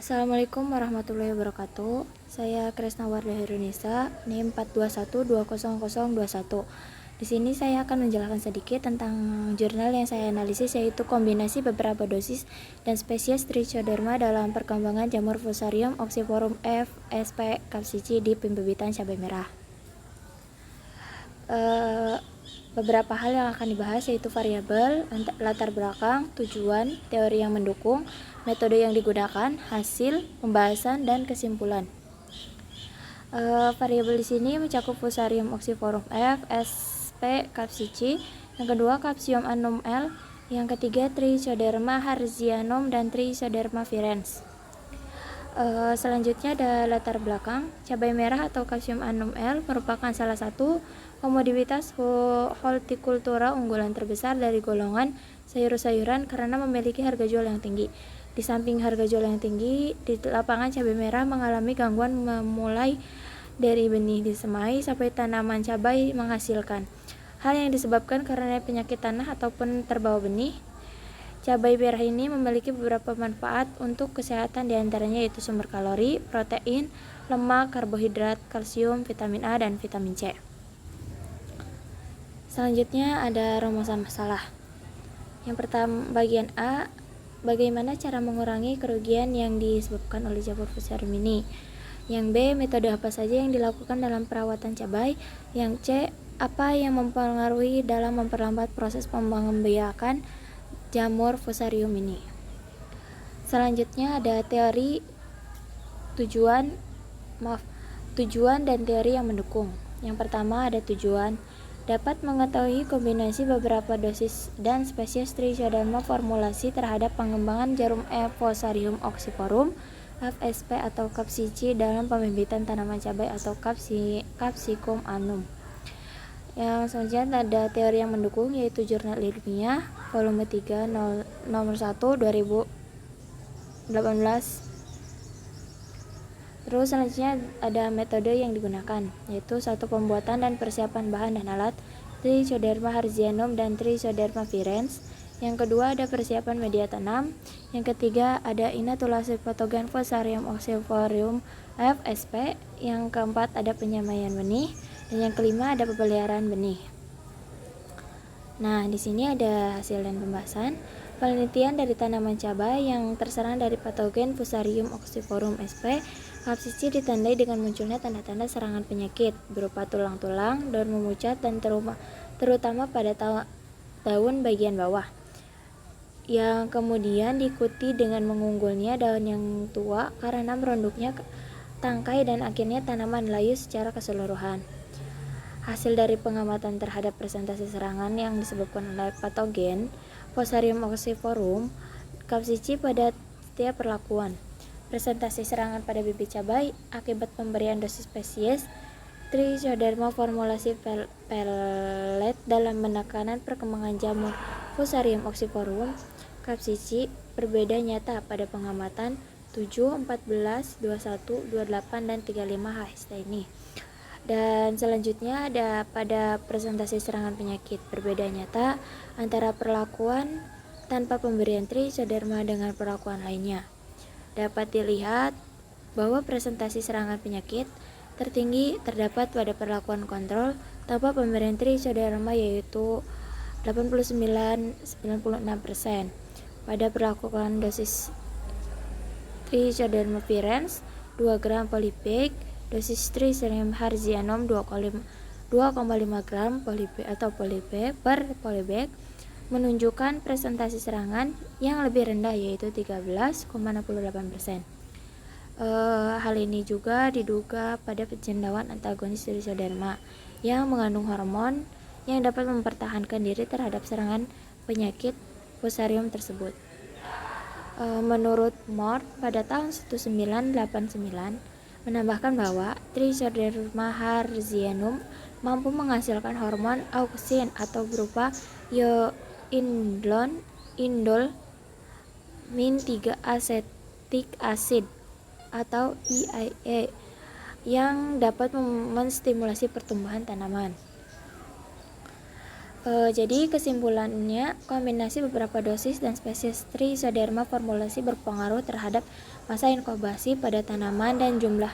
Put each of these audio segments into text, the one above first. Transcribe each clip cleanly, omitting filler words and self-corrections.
Assalamualaikum warahmatullahi wabarakatuh. Saya Kresna Wardah Herunisa, NIM 421200021. Di sini saya akan menjelaskan sedikit tentang jurnal yang saya analisis, yaitu kombinasi beberapa dosis dan spesies Trichoderma dalam perkembangan jamur Fusarium oxyforum F. sp. capsici di pembibitan cabai merah. Beberapa hal yang akan dibahas yaitu variabel, latar belakang, tujuan, teori yang mendukung, metode yang digunakan, hasil, pembahasan, dan kesimpulan. Variabel di sini mencakup Fusarium oxyforum F. sp. capsici, yang kedua Capsium annum L, yang ketiga Trichoderma hertzianum dan Trichoderma virens. Selanjutnya ada latar belakang. Cabai merah atau Capsium annum L merupakan salah satu komoditas hortikultura unggulan terbesar dari golongan sayur-sayuran karena memiliki harga jual yang tinggi. Di samping harga jual yang tinggi, di lapangan cabai merah mengalami gangguan memulai dari benih disemai sampai tanaman cabai menghasilkan. Hal yang disebabkan karena penyakit tanah ataupun terbawa benih. Cabai merah ini memiliki beberapa manfaat untuk kesehatan, diantaranya yaitu sumber kalori, protein, lemak, karbohidrat, kalsium, vitamin A, dan vitamin C. Selanjutnya ada rumusan masalah. Yang pertama, bagian A, bagaimana cara mengurangi kerugian yang disebabkan oleh jamur Fusarium ini. Yang B, metode apa saja yang dilakukan dalam perawatan cabai. Yang C, apa yang mempengaruhi dalam memperlambat proses pengembyakan jamur Fusarium ini. Selanjutnya ada tujuan dan teori yang mendukung. Yang pertama ada tujuan, dapat mengetahui kombinasi beberapa dosis dan spesies Trichoderma formulasi terhadap pengembangan jarum Fusarium oxyforum FSP atau capsici dalam pembibitan tanaman cabai atau Capsicum annum. Yang selanjutnya ada teori yang mendukung, yaitu jurnal ilmiah volume 3 nomor 1 2018. Terus selanjutnya ada metode yang digunakan, yaitu satu, pembuatan dan persiapan bahan dan alat Trichoderma hertzianum dan Trichoderma virens. Yang kedua ada persiapan media tanam. Yang ketiga ada inotulasi patogen Fusarium oxyforum FSP. Yang keempat ada penyemaian benih. Dan yang kelima ada pemeliharaan benih. Nah, di sini ada hasil dan pembahasan. Penelitian dari tanaman cabai yang terserang dari patogen Fusarium oxyforum sp. capsici ditandai dengan munculnya tanda-tanda serangan penyakit berupa tulang-tulang, daun memucat, dan terutama pada daun bagian bawah. Yang kemudian diikuti dengan mengunggulnya daun yang tua karena merunduknya tangkai dan akhirnya tanaman layu secara keseluruhan. Hasil dari pengamatan terhadap presentasi serangan yang disebabkan oleh patogen Fusarium oxyforum capsici pada setiap perlakuan. Presentasi serangan pada bibit cabai akibat pemberian dosis spesies Trichoderma formulasi pelet dalam penekanan perkembangan jamur Fusarium oxyforum capsici berbeda nyata pada pengamatan 7, 14, 21, 28, dan 35 HST ini. Dan selanjutnya ada pada presentasi serangan penyakit berbeda nyata antara perlakuan tanpa pemberian Trichoderma dengan perlakuan lainnya. Dapat dilihat bahwa presentasi serangan penyakit tertinggi terdapat pada perlakuan kontrol tanpa pemberian Trichoderma, yaitu 89-96%. Pada perlakuan dosis Trichoderma virens 2 gram polybag, dosis Trichoderma hertzianum 2,5 gram polybag per polybag menunjukkan presentasi serangan yang lebih rendah, yaitu 13,68%. Hal ini juga diduga pada pencendauan antagonis Trichoderma yang mengandung hormon yang dapat mempertahankan diri terhadap serangan penyakit Fusarium tersebut. Menurut Mort pada tahun 1989 menambahkan bahwa Trichoderma hertzianum mampu menghasilkan hormon auksin atau berupa indol min 3 acetic acid atau EIA yang dapat menstimulasi pertumbuhan tanaman. Jadi kesimpulannya, kombinasi beberapa dosis dan spesies Trichoderma formulasi berpengaruh terhadap masa inkubasi pada tanaman dan jumlah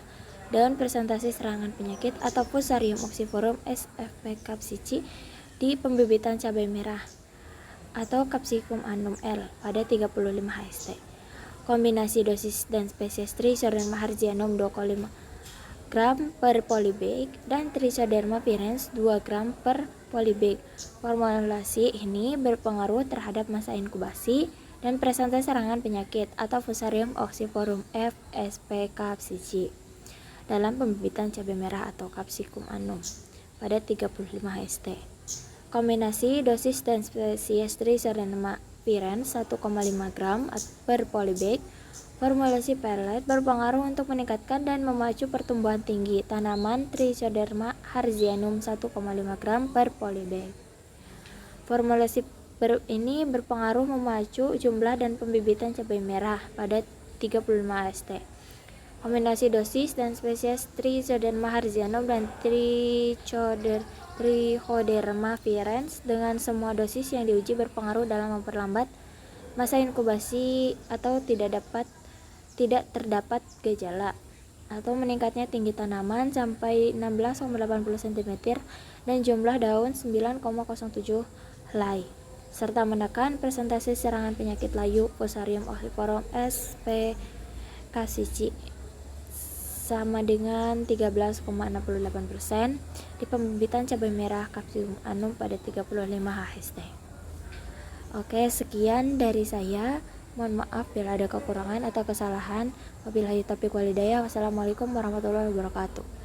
daun presentasi serangan penyakit atau Fusarium oxyforum sfp capsici di pembibitan cabai merah atau Capsicum annum L pada 35 HST. Kombinasi dosis dan spesies Trichoderma harzianum 2,5 gram per polybag dan Trichoderma virens 2 gram per polybag. Formulasi ini berpengaruh terhadap masa inkubasi dan presentasi serangan penyakit atau Fusarium oxyforum FSP capsici dalam pembibitan cabai merah atau Capsicum annum pada 35 HST. Kombinasi dosis dan spesies Trichoderma virens 1,5 gram per polybag. Formulasi pellet berpengaruh untuk meningkatkan dan memacu pertumbuhan tinggi tanaman Trichoderma harzianum 1,5 gram per polybag. Formulasi ini berpengaruh memacu jumlah dan pembibitan cabai merah pada 35 ST. Kombinasi dosis dan spesies Trichoderma harzianum dan Trichoderma virens dengan semua dosis yang diuji berpengaruh dalam memperlambat masa inkubasi atau tidak terdapat gejala atau meningkatnya tinggi tanaman sampai 16,80 cm dan jumlah daun 9,07 helai serta menekan presentasi serangan penyakit layu Fusarium oxyforum sp capsici sama dengan 13,68% di pembibitan cabai merah Capsicum annum pada 35 HST. Oke, sekian dari saya. Mohon maaf bila ada kekurangan atau kesalahan. Wabillahi taufiq walhidayah. Wassalamualaikum warahmatullahi wabarakatuh.